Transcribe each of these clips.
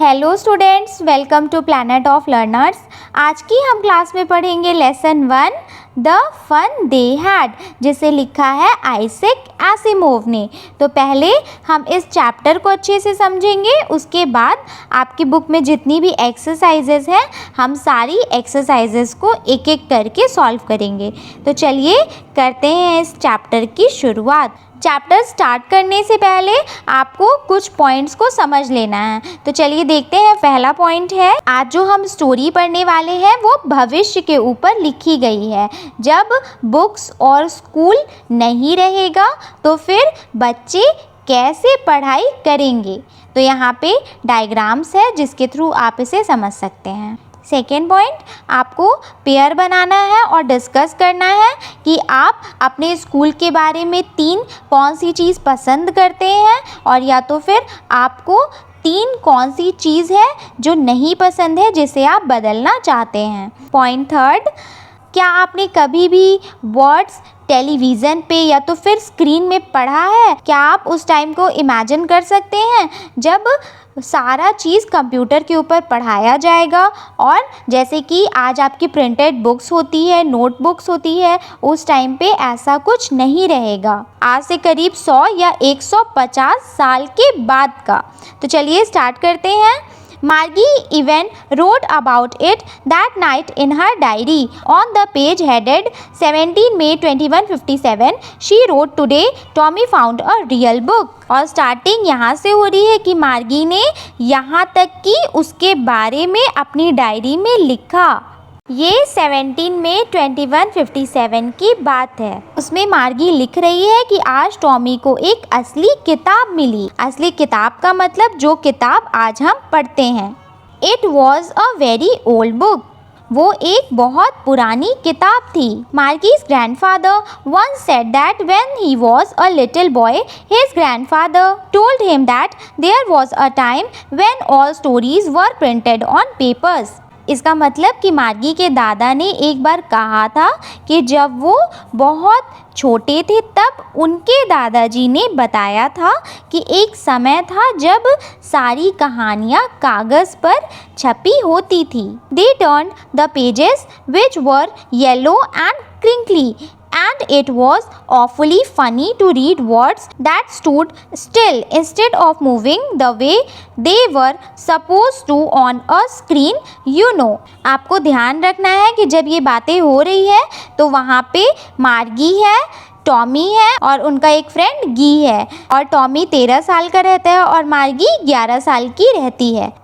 Hello students, welcome to planet of learners. आज की हम क्लास में पढ़ेंगे lesson 1 the fun they had, जिसे लिखा है आइजैक एसिमोव ने। तो पहले हम इस चैप्टर को अच्छे से समझेंगे, उसके बाद आपकी बुक में जितनी भी एक्सरसाइजेज हैं हम सारी एक्सरसाइजेज को एक एक करके सॉल्व करेंगे। तो चलिए करते हैं इस चैप्टर की शुरुआत। चैप्टर स्टार्ट करने से पहले आपको कुछ पॉइंट्स को समझ लेना है। तो चलिए देखते हैं। पहला पॉइंट है, आज जो हम स्टोरी पढ़ने वाले हैं वो भविष्य के ऊपर लिखी गई है। जब बुक्स और स्कूल नहीं रहेगा तो फिर बच्चे कैसे पढ़ाई करेंगे। तो यहाँ पे डायग्राम्स है जिसके थ्रू आप इसे समझ सकते हैं। सेकेंड पॉइंट, आपको पेयर बनाना है और डिस्कस करना है कि आप अपने स्कूल के बारे में 3 कौन सी चीज़ पसंद करते हैं और या तो फिर आपको 3 कौन सी चीज़ है जो नहीं पसंद है जिसे आप बदलना चाहते हैं। पॉइंट थर्ड, क्या आपने कभी भी वर्ड्स टेलीविज़न पे या तो फिर स्क्रीन में पढ़ा है? क्या आप उस टाइम को इमेजिन कर सकते हैं जब सारा चीज़ कंप्यूटर के ऊपर पढ़ाया जाएगा और जैसे कि आज आपकी प्रिंटेड बुक्स होती है, नोटबुक्स होती है, उस टाइम पे ऐसा कुछ नहीं रहेगा। आज से करीब 100 या 150 साल के बाद का। तो चलिए स्टार्ट करते हैं। Margie even wrote about it that night in her diary. On the page headed 17 May 2157, she wrote, "Today Tommy found a real book." और स्टार्टिंग यहाँ से हो रही है कि मार्गी ने यहाँ तक कि उसके बारे में अपनी डायरी में लिखा। ये 17 मई 2157 की बात है। उसमें मार्गी लिख रही है कि आज टॉमी को एक असली किताब मिली। असली किताब का मतलब जो किताब आज हम पढ़ते हैं। It was a very old book. वो एक बहुत पुरानी किताब थी। मार्गीज grandfather once said that when he was a little boy, his grandfather told him that there was a time when all stories were printed on papers. इसका मतलब कि मार्गी के दादा ने एक बार कहा था कि जब वो बहुत छोटे थे तब उनके दादाजी ने बताया था कि एक समय था जब सारी कहानियाँ कागज़ पर छपी होती थी। They turned the pages which were yellow and crinkly. And it was awfully funny to read words that stood still instead of moving the way they were supposed to on a screen, you know. आपको ध्यान रखना है कि जब ये बातें हो रही है तो वहाँ पे मार्गी है, टॉमी है और उनका एक फ्रेंड गी है। और टॉमी 13 साल का रहता है और मार्गी 11 साल की रहती है।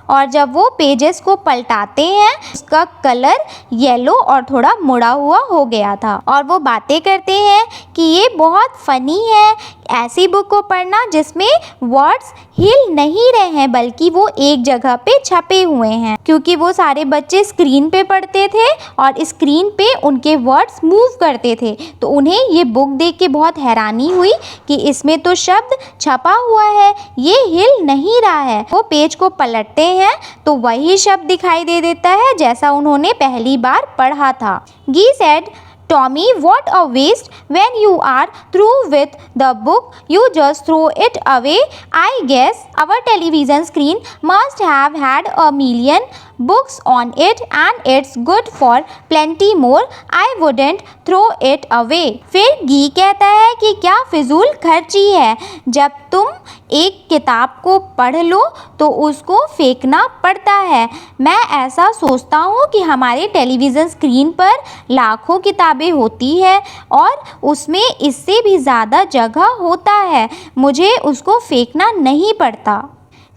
और जब वो पेजेस को पलटाते हैं उसका कलर येलो और थोड़ा मुड़ा हुआ हो गया था। और वो बातें करते हैं कि ये बहुत फ़नी है ऐसी बुक को पढ़ना जिसमें वर्ड्स हिल नहीं रहे हैं बल्कि वो एक जगह पे छपे हुए हैं, क्योंकि वो सारे बच्चे स्क्रीन पे पढ़ते थे और स्क्रीन पे उनके वर्ड्स मूव करते थे। तो उन्हें ये बुक देख के बहुत हैरानी हुई कि इसमें तो शब्द छपा हुआ है, ये हिल नहीं रहा है। वो पेज को पलटते हैं तो वही शब्द दिखाई दे देता है जैसा उन्होंने पहली बार पढ़ा था। गी said, Tommy, what a waste. When you are through with the book, you just throw it away. I guess our television screen must have had a million books on it and it's good for plenty more. I wouldn't throw it away. फिर गी कहता है कि क्या फिजूल खर्ची है, जब तुम एक किताब को पढ़ लो तो उसको फेंकना पड़ता है। मैं ऐसा सोचता हूँ कि हमारे टेलीविज़न स्क्रीन पर लाखों किताबें होती है और उसमें इससे भी ज़्यादा जगह होता है, मुझे उसको फेंकना नहीं पड़ता।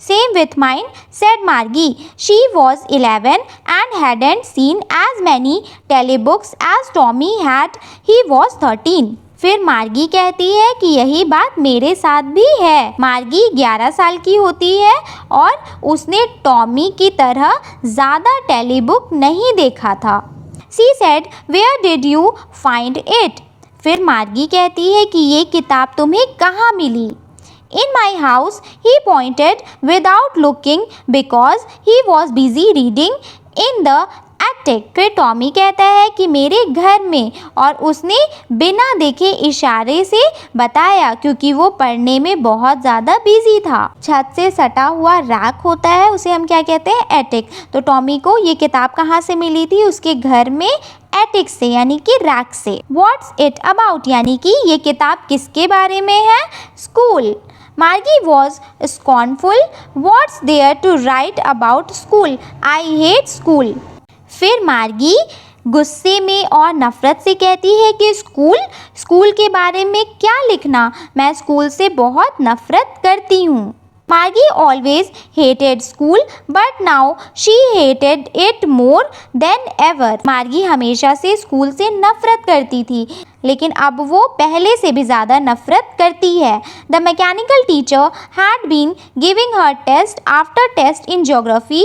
Same with mine, said Margie. She was 11 and hadn't seen as many telebooks as Tommy had. He was 13. फिर मार्गी कहती है कि यही बात मेरे साथ भी है। मार्गी 11 साल की होती है और उसने टॉमी की तरह ज़्यादा टेलीबुक नहीं देखा था। She said, "Where did you find it?" फिर मार्गी कहती है कि ये किताब तुम्हें कहाँ मिली। In my house, he pointed without looking because he was busy reading in the attic। फिर टॉमी कहता है कि मेरे घर में, और उसने बिना देखे इशारे से बताया क्योंकि वो पढ़ने में बहुत ज़्यादा बिजी था। छत से सटा हुआ रैक होता है, उसे हम क्या कहते हैं, एटिक। तो टॉमी को ये किताब कहाँ से मिली थी, उसके घर में एटिक से, यानी कि रैक से। व्हाट्स इट अबाउट, यानी कि ये किताब किसके बारे में है, school. Margie was scornful. What's there to write about school, I hate school. फिर मार्गी गुस्से में और नफ़रत से कहती है कि स्कूल के बारे में क्या लिखना, मैं स्कूल से बहुत नफ़रत करती हूँ। मार्गी always hated school but now she hated it more than ever. मार्गी हमेशा से स्कूल से नफ़रत करती थी, लेकिन अब वो पहले से भी ज़्यादा नफ़रत करती है। The mechanical teacher had been giving her test after test in geography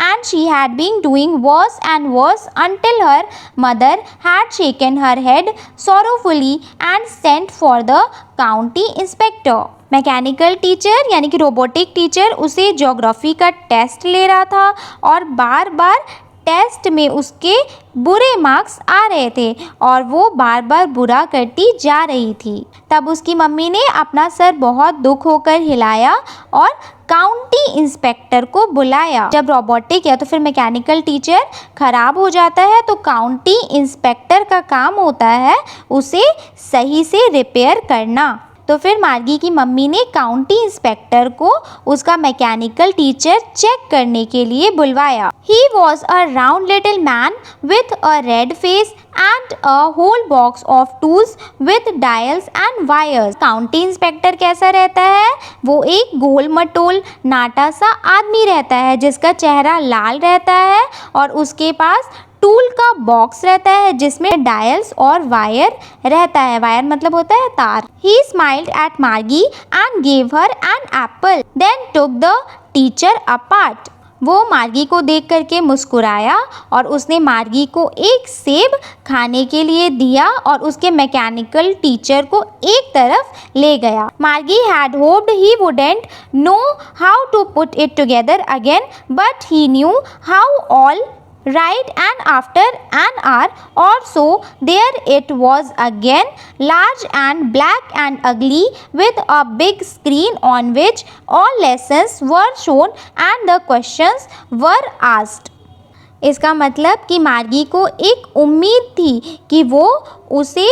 and she had been doing worse and worse until her mother had shaken her head sorrowfully and sent for the county inspector। Mechanical teacher यानी कि robotic teacher उसे geography का test ले रहा था और बार बार test में उसके बुरे मार्क्स आ रहे थे और वो बार बार बुरा करती जा रही थी। तब उसकी मम्मी ने अपना सर बहुत दुख होकर हिलाया और काउंटी इंस्पेक्टर को बुलाया। जब रोबोटिक या तो फिर मैकेनिकल टीचर खराब हो जाता है तो काउंटी इंस्पेक्टर का काम होता है उसे सही से रिपेयर करना। तो फिर मार्गी की मम्मी ने काउंटी इंस्पेक्टर को उसका मैकेनिकल टीचर चेक करने के लिए बुलवाया। He was a round little man with a red face and a whole box of tools with dials and wires। County inspector कैसा रहता है, वो एक गोल मटोल नाटा सा आदमी रहता है जिसका चेहरा लाल रहता है और उसके पास टूल का बॉक्स रहता है जिसमें डायल्स और वायर रहता है। वायर मतलब होता है तार। He smiled at Margie and gave her an apple, then took the teacher apart। वो मार्गी को देख करके मुस्कुराया और उसने मार्गी को एक सेब खाने के लिए दिया और उसके मैकेनिकल टीचर को एक तरफ ले गया। मार्गी had hoped he wouldn't know how to put it together again, but he knew how all right, and after an hour or so there it was again, large and black and ugly, with a big screen on which all lessons were shown and the questions were asked। इसका मतलब कि मार्गी को एक उम्मीद थी कि वो उसे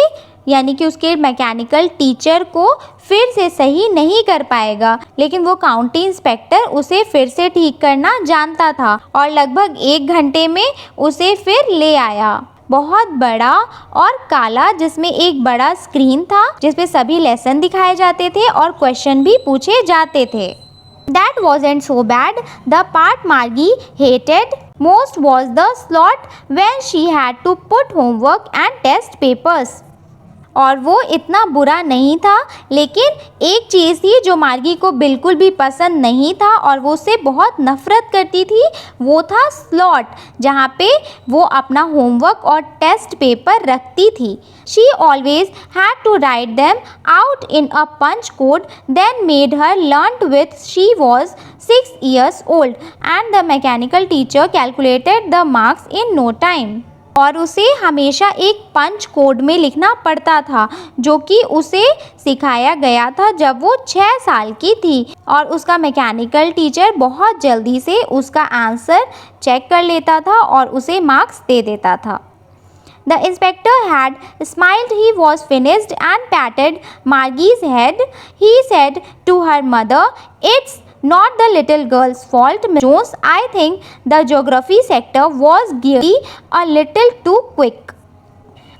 यानी कि उसके मैकेनिकल टीचर को फिर से सही नहीं कर पाएगा, लेकिन वो काउंटी इंस्पेक्टर उसे फिर से ठीक करना जानता था और लगभग 1 घंटे में उसे फिर ले आया। बहुत बड़ा और काला, जिसमें एक बड़ा स्क्रीन था जिसपे सभी लेसन दिखाए जाते थे और क्वेश्चन भी पूछे जाते थे। That wasn't so bad. The part Margie hated most was the slot when she had to put homework and test papers। और वो इतना बुरा नहीं था, लेकिन एक चीज़ थी जो मार्गी को बिल्कुल भी पसंद नहीं था और वो उससे बहुत नफ़रत करती थी, वो था स्लॉट, जहाँ पे वो अपना होमवर्क और टेस्ट पेपर रखती थी। She always had to write them out in a punch code, then made her learnt with she was 6 years old, and the mechanical teacher calculated the marks in no time। और उसे हमेशा एक पंच code में लिखना पड़ता था जो कि उसे सिखाया गया था जब वो 6 साल की थी और उसका मैकेनिकल टीचर बहुत जल्दी से उसका आंसर चेक कर लेता था और उसे मार्क्स दे देता था। The inspector had smiled. He was finished and patted Margie's head. He said to her mother, "It's not the little girl's fault, Miss Jones. I think the geography sector was gearing a little too quick."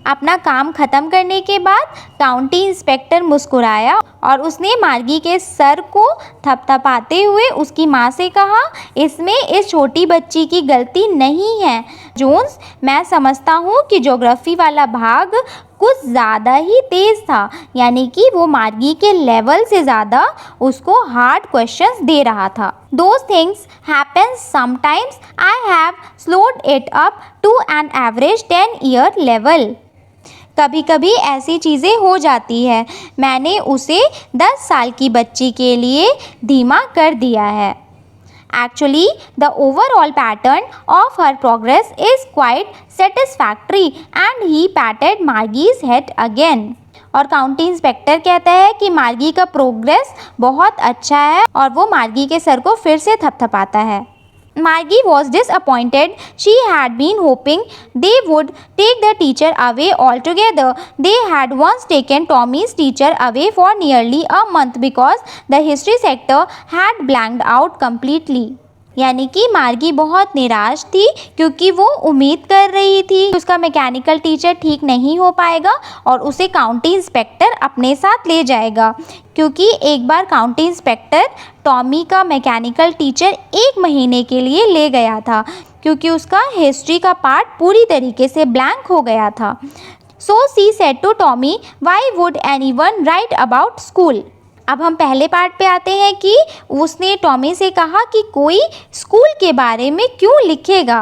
अपना काम ख़त्म करने के बाद county inspector मुस्कुराया और उसने मार्गी के सर को थपथपाते हुए उसकी माँ से कहा, इसमें इस छोटी बच्ची की गलती नहीं है जोन्स। मैं समझता हूँ कि ज्योग्राफी वाला भाग कुछ ज़्यादा ही तेज़ था, यानी कि वो मार्गी के लेवल से ज़्यादा उसको हार्ड क्वेश्चंस दे रहा था। Those things happen sometimes. I have slowed it up to an average 10-year level. कभी कभी ऐसी चीज़ें हो जाती है, मैंने उसे 10 साल की बच्ची के लिए धीमा कर दिया है। Actually, the overall pattern of her progress is quite satisfactory and he patted Margie's head again. और काउंटी इंस्पेक्टर कहता है कि मार्गी का प्रोग्रेस बहुत अच्छा है और वो मार्गी के सर को फिर से थपथपाता है। Margie was disappointed. She had been hoping they would take the teacher away altogether. They had once taken Tommy's teacher away for nearly a month because the history sector had blanked out completely. यानी कि मार्गी बहुत निराश थी क्योंकि वो उम्मीद कर रही थी उसका मैकेनिकल टीचर ठीक नहीं हो पाएगा और उसे काउंटी इंस्पेक्टर अपने साथ ले जाएगा, क्योंकि एक बार काउंटी इंस्पेक्टर टॉमी का मैकेनिकल टीचर 1 महीने के लिए ले गया था क्योंकि उसका हिस्ट्री का पार्ट पूरी तरीके से ब्लैंक हो गया था। So she said to Tommy, why would anyone write about school. अब हम पहले पार्ट पे आते हैं कि उसने टॉमी से कहा कि कोई स्कूल के बारे में क्यों लिखेगा।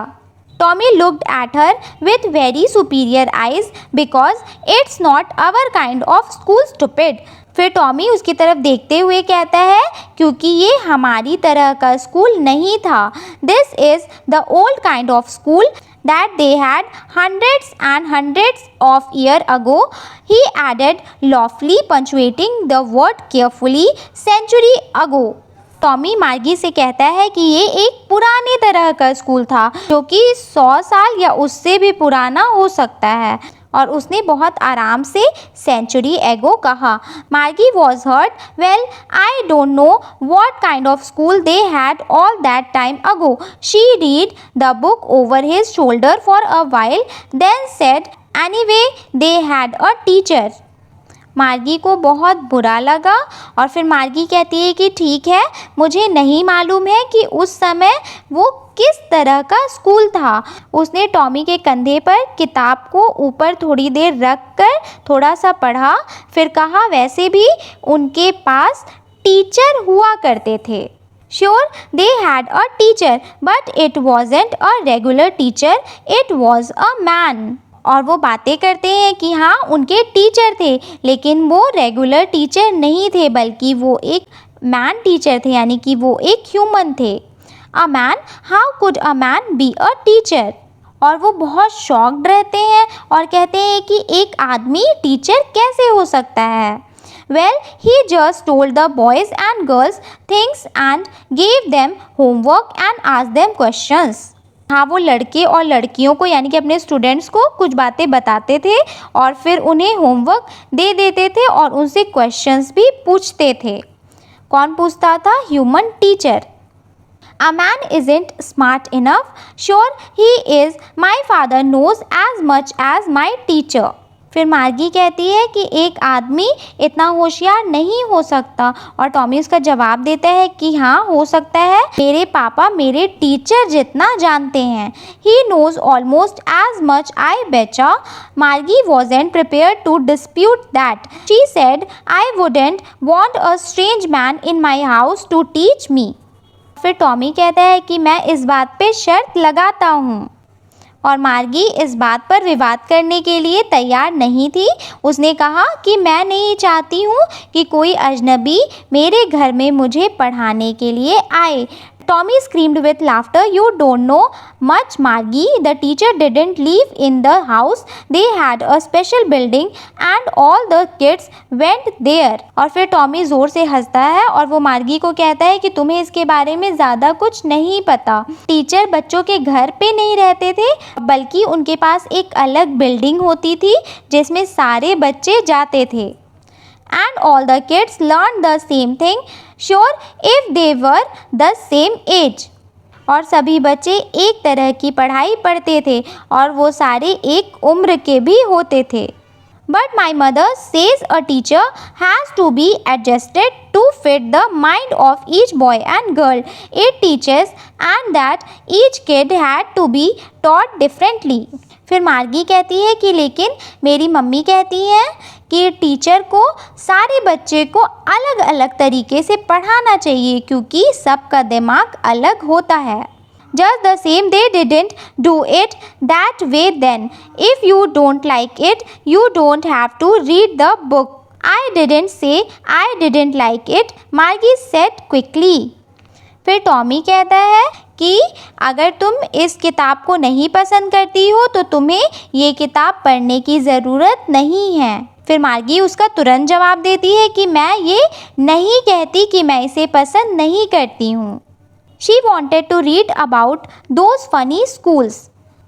Tommy looked at her with very superior eyes because it's not our kind of school stupid. फिर टॉमी उसकी तरफ देखते हुए कहता है क्योंकि ये हमारी तरह का स्कूल नहीं था। This is the old kind of school that they had hundreds and hundreds of years ago, he added, loftily punctuating the word carefully, century ago. Tommy मार्गी से कहता है कि ये एक पुराने तरह का स्कूल था जो कि 100 साल या उससे भी पुराना हो सकता है, और उसने बहुत आराम से सेंचुरी एगो कहा। Margie was hurt. Well, I don't know what kind of school they had all that time ago. She read the book over his shoulder for a while, then said, anyway, they had a teacher. मार्गी को बहुत बुरा लगा और फिर मार्गी कहती है कि ठीक है, मुझे नहीं मालूम है कि उस समय वो किस तरह का स्कूल था। उसने टॉमी के कंधे पर किताब को ऊपर थोड़ी देर रख कर थोड़ा सा पढ़ा, फिर कहा वैसे भी उनके पास टीचर हुआ करते थे। Sure, they had a teacher, but it wasn't a regular teacher, it was a man. और वो बातें करते हैं कि हाँ उनके टीचर थे, लेकिन वो रेगुलर टीचर नहीं थे बल्कि वो एक मैन टीचर थे, यानी कि वो एक ह्यूमन थे। A man, how could a man be a teacher. और वो बहुत शॉक्ड रहते हैं और कहते हैं कि एक आदमी टीचर कैसे हो सकता है। Well, he just told the boys and girls things and gave them homework and asked them questions. हाँ, वो लड़के और लड़कियों को यानी कि अपने स्टूडेंट्स को कुछ बातें बताते थे और फिर उन्हें होमवर्क दे देते थे और उनसे क्वेश्चंस भी पूछते थे। कौन पूछता था? Human teacher. A man isn't smart enough. Sure, he is. My father knows as much as my teacher. फिर मार्गी कहती है कि एक आदमी इतना होशियार नहीं हो सकता और टॉमी उसका जवाब देता है कि हाँ हो सकता है, मेरे पापा मेरे टीचर जितना जानते हैं। He knows almost as much, I betcha. Margie wasn't prepared to dispute that. She said, I wouldn't want a strange man in my house to teach me. फिर टॉमी कहता है कि मैं इस बात पे शर्त लगाता हूँ, और मार्गी इस बात पर विवाद करने के लिए तैयार नहीं थी। उसने कहा कि मैं नहीं चाहती हूँ कि कोई अजनबी मेरे घर में मुझे पढ़ाने के लिए आए। Tommy screamed with laughter. You don't know much, Margie. The teacher didn't live in the house. They had a special building and all the kids went there. और फिर टॉमी ज़ोर से हंसता है और वो मार्गी को कहता है कि तुम्हें इसके बारे में ज़्यादा कुछ नहीं पता। टीचर बच्चों के घर पे नहीं रहते थे, बल्कि उनके पास एक अलग बिल्डिंग होती थी जिसमें सारे बच्चे जाते थे। And all the kids learned the same thing. Sure, if they were the same age. और सभी बच्चे एक तरह की पढ़ाई पढ़ते थे और वो सारे एक उम्र के भी होते थे। But my mother says a teacher has to be adjusted to fit the mind of each boy and girl it teaches, and that each kid had to be taught differently. फिर मार्गी कहती है कि लेकिन मेरी मम्मी कहती हैं कि टीचर को सारे बच्चे को अलग अलग तरीके से पढ़ाना चाहिए क्योंकि सबका दिमाग अलग होता है। Just the same, they didn't do it that way then. If you don't like it, you don't have to read the book. I didn't say I didn't like it, Margie said quickly. फिर Tommy कहता है कि अगर तुम इस किताब को नहीं पसंद करती हो तो तुम्हें ये किताब पढ़ने की ज़रूरत नहीं है। फिर मार्गी उसका तुरंत जवाब देती है कि मैं ये नहीं कहती कि मैं इसे पसंद नहीं करती हूँ। She wanted to read about those funny schools,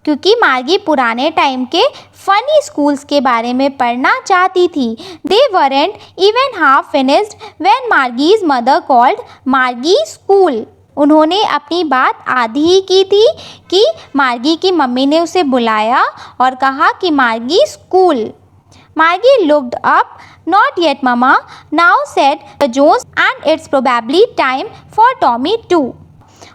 क्योंकि मार्गी पुराने टाइम के फनी स्कूल्स के बारे में पढ़ना चाहती थी। They weren't even half finished when Margie's mother called Margie school. उन्होंने अपनी बात आधी ही की थी कि मार्गी की मम्मी ने उसे बुलाया और कहा कि मार्गी school. Margie looked up. Not yet, Mama. Now said the Jones, and it's probably time for Tommy too.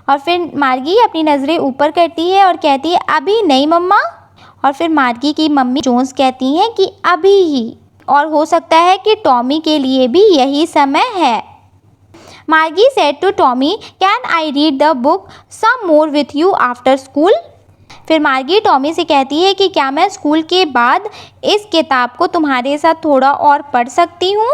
और फिर मार्गी अपनी नज़रें ऊपर करती है और कहती है अभी नहीं मम्मा। और फिर मार्गी की मम्मी जोन्स कहती हैं कि अभी ही, और हो सकता है कि टॉमी के लिए भी यही समय है। मार्गी said to Tommy, can I read the book some more with you after school? फिर मार्गी टॉमी से कहती है कि क्या मैं स्कूल के बाद इस किताब को तुम्हारे साथ थोड़ा और पढ़ सकती हूँ।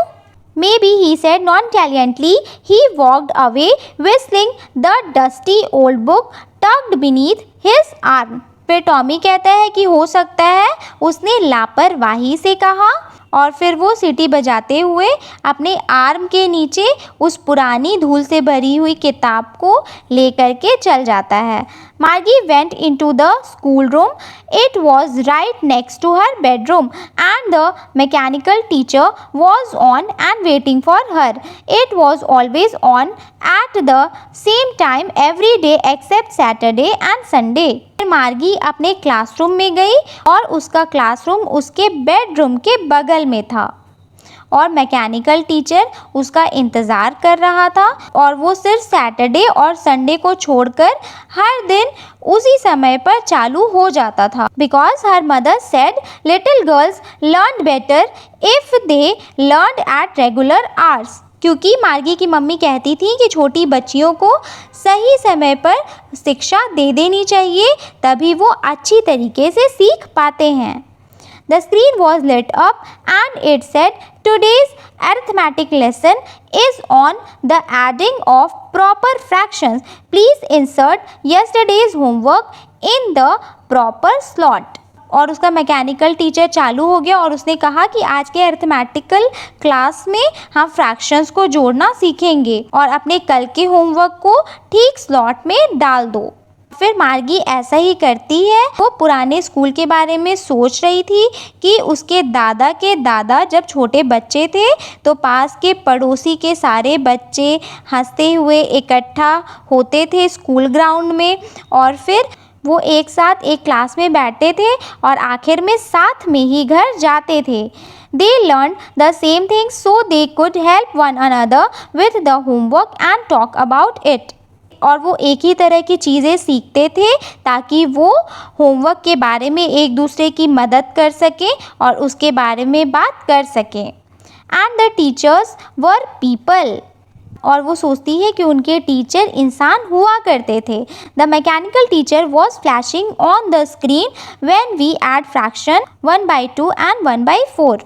Maybe, he said nonchalantly. He walked away, whistling the dusty old book tucked beneath his arm. फिर टॉमी कहता है कि हो सकता है उसने लापरवाही से कहा, और फिर वो सीटी बजाते हुए अपने आर्म के नीचे उस पुरानी धूल से भरी हुई किताब को लेकर के चल जाता है। Margie went into the schoolroom. It was right next to her bedroom, and the mechanical teacher was on and waiting for her. It was always on at the same time every day except Saturday and Sunday. फिर मार्गी अपने classroom में गई और उसका classroom उसके bedroom के बगल में था, और मैकेनिकल टीचर उसका इंतज़ार कर रहा था, और वो सिर्फ सैटरडे और संडे को छोड़कर हर दिन उसी समय पर चालू हो जाता था। Because her mother said little girls learn better if they learn at regular hours, क्योंकि मार्गी की मम्मी कहती थी कि छोटी बच्चियों को सही समय पर शिक्षा दे देनी चाहिए, तभी वो अच्छी तरीके से सीख पाते हैं। The screen was lit up and it said, today's arithmetic lesson is on the adding of proper fractions. Please insert yesterday's homework in the proper slot. और उसका मैकेनिकल टीचर चालू हो गया और उसने कहा कि आज के अर्थमेटिकल क्लास में हम फ्रैक्शंस को जोड़ना सीखेंगे और अपने कल के होमवर्क को ठीक स्लॉट में डाल दो। फिर मार्गी ऐसा ही करती है। वो पुराने स्कूल के बारे में सोच रही थी कि उसके दादा के दादा जब छोटे बच्चे थे तो पास के पड़ोसी के सारे बच्चे हंसते हुए इकट्ठा होते थे स्कूल ग्राउंड में, और फिर वो एक साथ एक क्लास में बैठते थे और आखिर में साथ में ही घर जाते थे। They learned the same thing so they could help one another with the homework and talk about it. और वो एक ही तरह की चीज़ें सीखते थे ताकि वो होमवर्क के बारे में एक दूसरे की मदद कर सकें और उसके बारे में बात कर सकें। And the teachers were people, और वो सोचती है कि उनके टीचर इंसान हुआ करते थे। The mechanical teacher was flashing on the screen when we add fraction 1/2 and 1/4,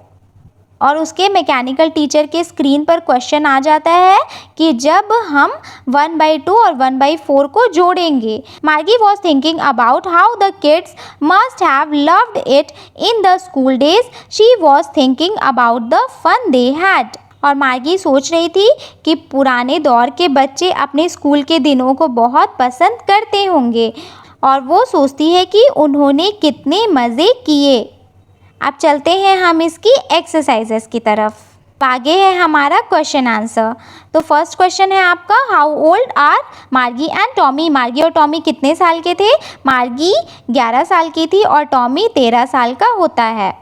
और उसके मैकेनिकल टीचर के स्क्रीन पर क्वेश्चन आ जाता है कि जब हम 1/2 और 1/4 को जोड़ेंगे। Margie was thinking about how the kids must have loved it in the school days. She was thinking about the fun they had, और मार्गी सोच रही थी कि पुराने दौर के बच्चे अपने स्कूल के दिनों को बहुत पसंद करते होंगे, और वो सोचती है कि उन्होंने कितने मज़े किए। अब चलते हैं हम इसकी एक्सरसाइजेस की तरफ। आगे है हमारा क्वेश्चन आंसर। तो फर्स्ट क्वेश्चन है आपका, हाउ ओल्ड आर मार्गी एंड टॉमी। मार्गी और टॉमी कितने साल के थे? मार्गी 11 साल की थी और टॉमी 13 साल का होता है।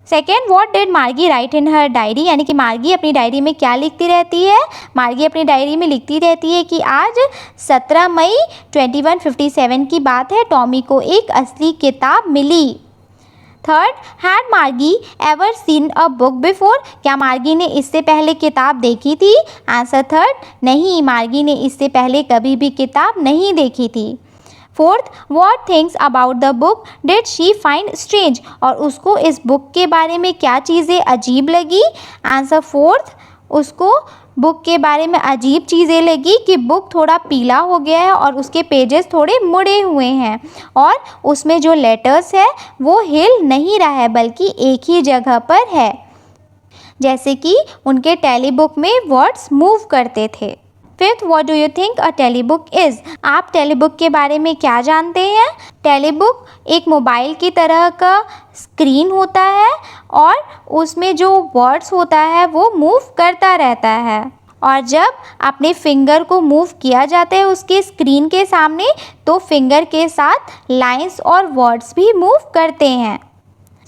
सेकेंड, व्हाट डिड मार्गी राइट इन हर डायरी, यानी कि मार्गी अपनी डायरी में क्या लिखती रहती है? मार्गी अपनी डायरी में लिखती रहती है कि आज 17 मई 2157 की बात है, टॉमी को एक असली किताब मिली। थर्ड, हैड मार्गी ever seen a book before. क्या मार्गी ने इससे पहले किताब देखी थी? आंसर थर्ड, नहीं, मार्गी ने इससे पहले कभी भी किताब नहीं देखी थी। Fourth, what things about the book did she find strange, और उसको इस बुक के बारे में क्या चीज़ें अजीब लगी? आंसर फोर्थ, उसको बुक के बारे में अजीब चीज़ें लगी कि बुक थोड़ा पीला हो गया है और उसके पेजेस थोड़े मुड़े हुए हैं और उसमें जो लेटर्स है वो हिल नहीं रहा है बल्कि एक ही जगह पर है, जैसे कि उनके टेली बुक में वर्ड्स मूव करते थे। Fifth, what do you think a telebook is? आप टेली बुक के बारे में क्या जानते हैं? टेली बुक एक मोबाइल की तरह का स्क्रीन होता है और उसमें जो वर्ड्स होता है वो मूव करता रहता है और जब अपने फिंगर को मूव किया जाता है उसके स्क्रीन के सामने तो फिंगर के साथ लाइंस और वर्ड्स भी मूव करते हैं।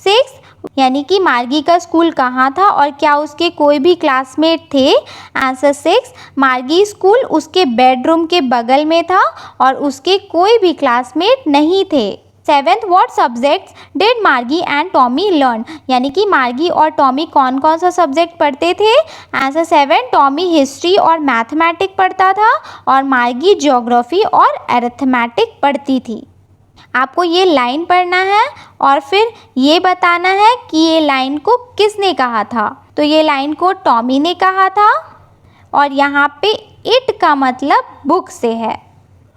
6, यानी कि मार्गी का स्कूल कहाँ था और क्या उसके कोई भी क्लासमेट थे? आंसर 6, मार्गी स्कूल उसके बेडरूम के बगल में था और उसके कोई भी क्लासमेट नहीं थे। 7th, व्हाट सब्जेक्ट्स डिड मार्गी एंड टॉमी लर्न? यानी कि मार्गी और टॉमी कौन कौन सा सब्जेक्ट पढ़ते थे? आंसर 7, टॉमी हिस्ट्री और मैथमेटिक पढ़ता था और मार्गी ज्योग्राफी और अरिथमेटिक पढ़ती थी। आपको ये लाइन पढ़ना है और फिर ये बताना है कि ये लाइन को किसने कहा था। तो ये लाइन को टॉमी ने कहा था और यहाँ पे इट का मतलब बुक से है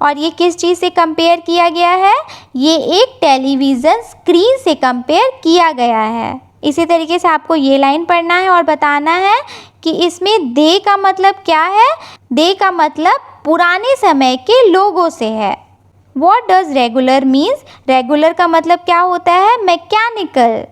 और ये किस चीज़ से कंपेयर किया गया है? ये एक टेलीविज़न स्क्रीन से कंपेयर किया गया है। इसी तरीके से आपको ये लाइन पढ़ना है और बताना है कि इसमें दे का मतलब क्या है। दे का मतलब पुराने समय के लोगों से है। What does regular means? Regular का मतलब क्या होता है? Mechanical.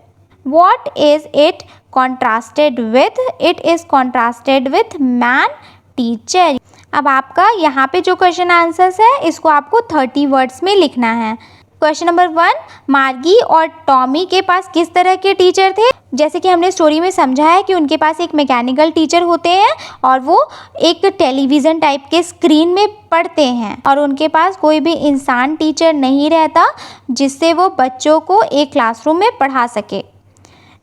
What is it contrasted with? It is contrasted with man, teacher। अब आपका यहाँ पे जो क्वेश्चन आंसर्स है इसको आपको 30 वर्ड्स में लिखना है। क्वेश्चन नंबर 1, मार्गी और टॉमी के पास किस तरह के टीचर थे? जैसे कि हमने स्टोरी में समझा है कि उनके पास एक मैकेनिकल टीचर होते हैं और वो एक टेलीविज़न टाइप के स्क्रीन में पढ़ते हैं और उनके पास कोई भी इंसान टीचर नहीं रहता जिससे वो बच्चों को एक क्लासरूम में पढ़ा सके।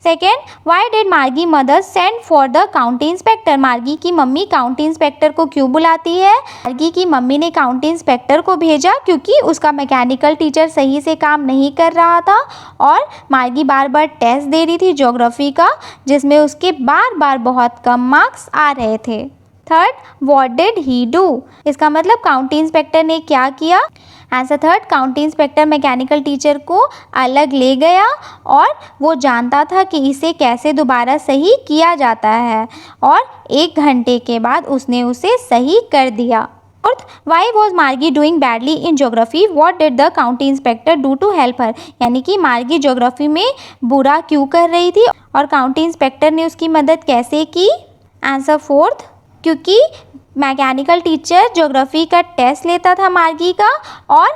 सेकेंड, वाई डिड मार्गी mother send for the county inspector? मार्गी की मम्मी काउंटी इंस्पेक्टर को क्यों बुलाती है? मार्गी की मम्मी ने काउंटी इंस्पेक्टर को भेजा क्योंकि उसका मैकेनिकल टीचर सही से काम नहीं कर रहा था और मार्गी बार बार टेस्ट दे रही थी ज्योग्राफी का जिसमें उसके बार बार बहुत कम मार्क्स आ रहे थे। Third, what did he do? इसका मतलब काउंटी इंस्पेक्टर ने क्या किया? Answer 3, county inspector mechanical teacher को अलग ले गया और वो जानता था कि इसे कैसे दोबारा सही किया जाता है और 1 घंटे के बाद उसने उसे सही कर दिया। Fourth, why was Margie doing badly in geography? What did the county inspector do to help her? यानी कि मार्गी ज्योग्राफी में बुरा क्यों कर रही थी और काउंटी इंस्पेक्टर ने उसकी मदद कैसे की? आंसर 4, क्योंकि मैकेनिकल टीचर ज्योग्राफी का टेस्ट लेता था मार्गी का और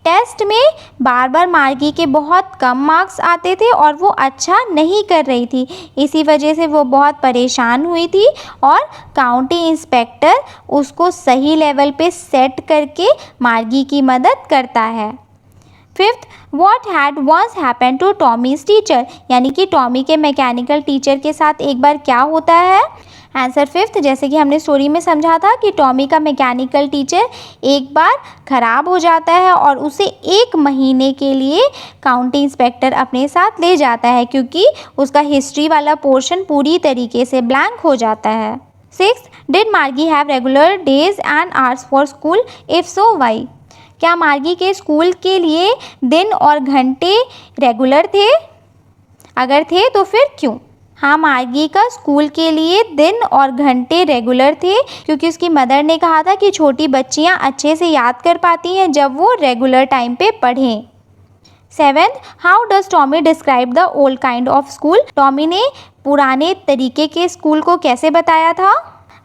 टेस्ट में बार बार मार्गी के बहुत कम मार्क्स आते थे और वो अच्छा नहीं कर रही थी। इसी वजह से वो बहुत परेशान हुई थी और काउंटी इंस्पेक्टर उसको सही लेवल पे सेट करके मार्गी की मदद करता है। Fifth, what had once happen to Tommy's teacher? यानी कि टॉमी के मैकेनिकल टीचर के साथ एक बार क्या होता है? आंसर 5, जैसे कि हमने स्टोरी में समझा था कि टॉमी का मैकेनिकल टीचर एक बार ख़राब हो जाता है और उसे 1 महीने के लिए काउंटी इंस्पेक्टर अपने साथ ले जाता है क्योंकि उसका हिस्ट्री वाला पोर्शन पूरी तरीके से ब्लैंक हो जाता है। 6, did Margie have regular days and hours for school? If so why? क्या मार्गी के स्कूल के लिए दिन और घंटे रेगुलर थे? अगर थे तो फिर क्यों? हाँ, मार्गी का स्कूल के लिए दिन और घंटे रेगुलर थे क्योंकि उसकी मदर ने कहा था कि छोटी बच्चियाँ अच्छे से याद कर पाती हैं जब वो रेगुलर टाइम पे पढ़ें। 7, how does Tommy describe the old kind of school? Tommy ने पुराने तरीके के स्कूल को कैसे बताया था?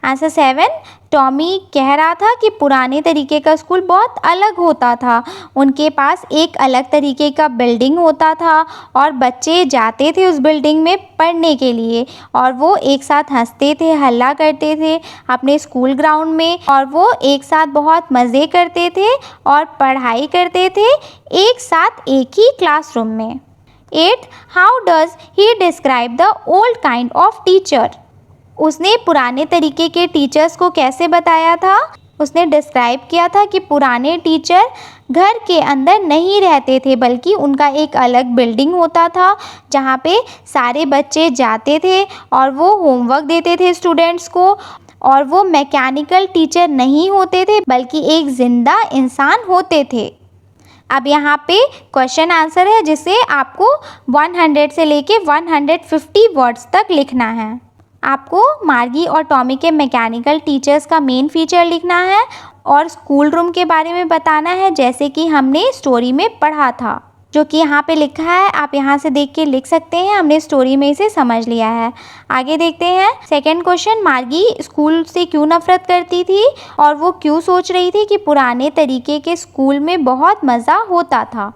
आंसर 7, टॉमी कह रहा था कि पुराने तरीके का स्कूल बहुत अलग होता था। उनके पास एक अलग तरीके का बिल्डिंग होता था और बच्चे जाते थे उस बिल्डिंग में पढ़ने के लिए और वो एक साथ हंसते थे, हल्ला करते थे अपने स्कूल ग्राउंड में और वो एक साथ बहुत मज़े करते थे और पढ़ाई करते थे एक साथ एक ही क्लासरूम में। 8, how does he describe the old kind of teacher? उसने पुराने तरीके के टीचर्स को कैसे बताया था? उसने डिस्क्राइब किया था कि पुराने टीचर घर के अंदर नहीं रहते थे बल्कि उनका एक अलग बिल्डिंग होता था जहाँ पे सारे बच्चे जाते थे और वो होमवर्क देते थे स्टूडेंट्स को और वो मैकेनिकल टीचर नहीं होते थे बल्कि एक जिंदा इंसान होते थे। अब यहाँ पे क्वेश्चन आंसर है जिसे आपको 100 से लेके 150 वर्ड्स तक लिखना है। आपको मार्गी और टॉमी के मैकेनिकल टीचर्स का मेन फीचर लिखना है और स्कूल रूम के बारे में बताना है, जैसे कि हमने स्टोरी में पढ़ा था, जो कि यहाँ पे लिखा है। आप यहाँ से देख के लिख सकते हैं, हमने स्टोरी में इसे समझ लिया है। आगे देखते हैं सेकंड क्वेश्चन, मार्गी स्कूल से क्यों नफरत करती थी और वो क्यों सोच रही थी कि पुराने तरीके के स्कूल में बहुत मज़ा होता था।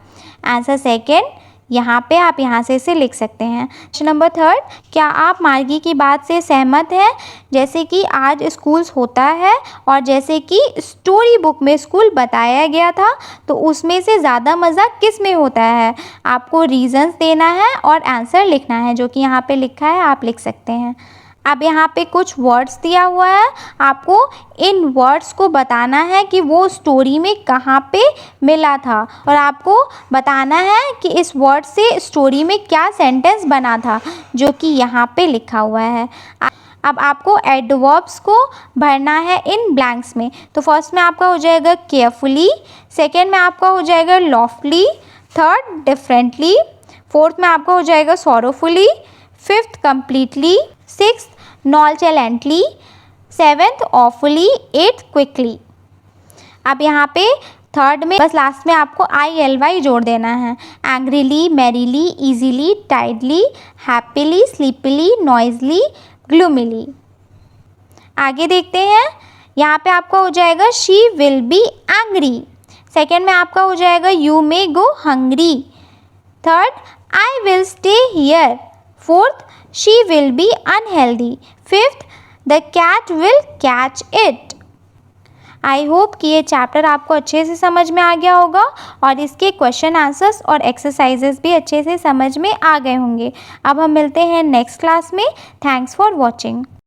आंसर सेकंड, यहाँ पे आप यहाँ से इसे लिख सकते हैं। क्वेश्चन नंबर थर्ड, क्या आप मार्गी की बात से सहमत हैं, जैसे कि आज स्कूल्स होता है और जैसे कि स्टोरी बुक में स्कूल बताया गया था, तो उसमें से ज़्यादा मज़ा किस में होता है। आपको रीजंस देना है और आंसर लिखना है, जो कि यहाँ पे लिखा है, आप लिख सकते हैं। अब यहाँ पे कुछ वर्ड्स दिया हुआ है, आपको इन वर्ड्स को बताना है कि वो स्टोरी में कहाँ पे मिला था और आपको बताना है कि इस वर्ड से स्टोरी में क्या सेंटेंस बना था, जो कि यहाँ पे लिखा हुआ है। अब आपको एडवर्ब्स को भरना है इन ब्लैंक्स में। तो फर्स्ट में आपका हो जाएगा केयरफुली, सेकेंड में आपका हो जाएगा लॉफुली, थर्ड डिफरेंटली, फोर्थ में आपका हो जाएगा sorrowfully, fifth completely, sixth nonchalantly, seventh awfully, eighth quickly. अब यहाँ पे थर्ड में बस लास्ट में आपको ILY जोड़ देना है। Angrily, merrily, easily, tidily, happily, sleepily, noisily, gloomily. आगे देखते हैं, यहाँ पे आपका हो जाएगा she will be angry, second में आपका हो जाएगा you may go hungry, third I will stay here, fourth she will be unhealthy, fifth the cat will catch it। I hope कि ये चैप्टर आपको अच्छे से समझ में आ गया होगा और इसके क्वेश्चन आंसर्स और एक्सरसाइजेस भी अच्छे से समझ में आ गए होंगे। अब हम मिलते हैं नेक्स्ट क्लास में। Thanks for watching.